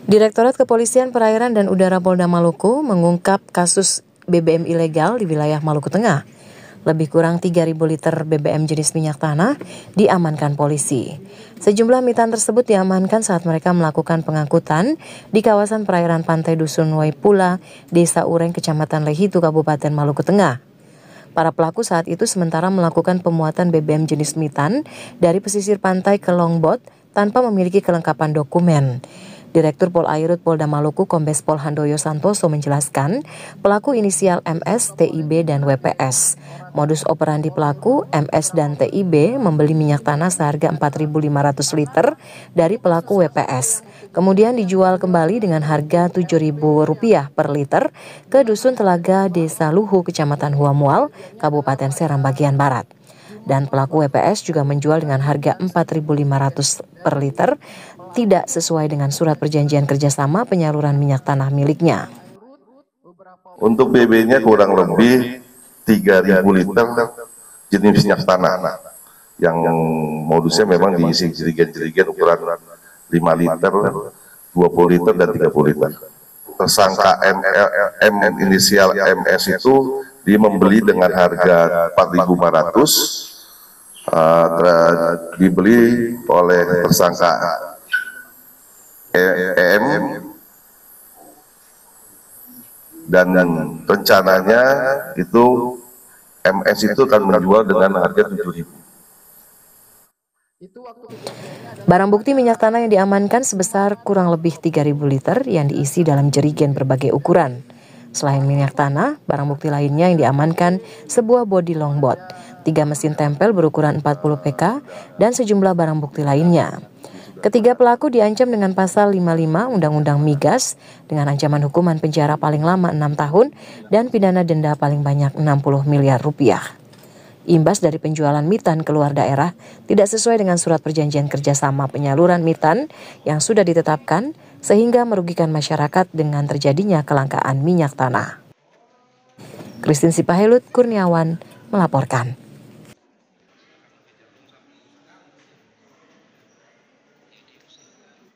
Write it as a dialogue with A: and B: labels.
A: Direktorat Kepolisian Perairan dan Udara Polda Maluku mengungkap kasus BBM ilegal di wilayah Maluku Tengah. Lebih kurang 3.000 liter BBM jenis minyak tanah diamankan polisi. Sejumlah mitan tersebut diamankan saat mereka melakukan pengangkutan di kawasan perairan pantai Dusun Waipula, Desa Ureng, Kecamatan Lehitu, Kabupaten Maluku Tengah. Para pelaku saat itu sementara melakukan pemuatan BBM jenis mitan dari pesisir pantai ke longboat tanpa memiliki kelengkapan dokumen. Direktur Polairut Polda Maluku Kombes Pol Handoyo Santoso menjelaskan, pelaku inisial MS, TIB, dan WPS. Modus operandi pelaku MS dan TIB membeli minyak tanah seharga 4.500 liter dari pelaku WPS. Kemudian dijual kembali dengan harga Rp7.000 per liter ke Dusun Telaga, Desa Luhu, Kecamatan Huamual, Kabupaten Seram bagian Barat. Dan pelaku WPS juga menjual dengan harga Rp4.500 per liter, tidak sesuai dengan surat perjanjian kerjasama penyaluran minyak tanah miliknya.
B: Untuk BB-nya kurang lebih 3.000 liter jenis minyak tanah, yang modusnya memang diisi jerigen-jerigen ukuran 5 liter, 20 liter, dan 30 liter. Tersangka M inisial MS itu dia membeli dengan harga 4.500, dibeli oleh tersangka EM, dan rencananya itu MS itu akan menjual dengan harga 7.000.
A: Barang bukti minyak tanah yang diamankan sebesar kurang lebih 3.000 liter yang diisi dalam jerigen berbagai ukuran. Selain minyak tanah, barang bukti lainnya yang diamankan sebuah bodi longboat, 3 mesin tempel berukuran 40 PK, dan sejumlah barang bukti lainnya. Ketiga pelaku diancam dengan pasal 55 Undang-Undang Migas dengan ancaman hukuman penjara paling lama 6 tahun dan pidana denda paling banyak 60 miliar rupiah. Imbas dari penjualan mitan keluar daerah tidak sesuai dengan surat perjanjian kerjasama penyaluran mitan yang sudah ditetapkan, sehingga merugikan masyarakat dengan terjadinya kelangkaan minyak tanah. Christine Sipahelut Kurniawan melaporkan.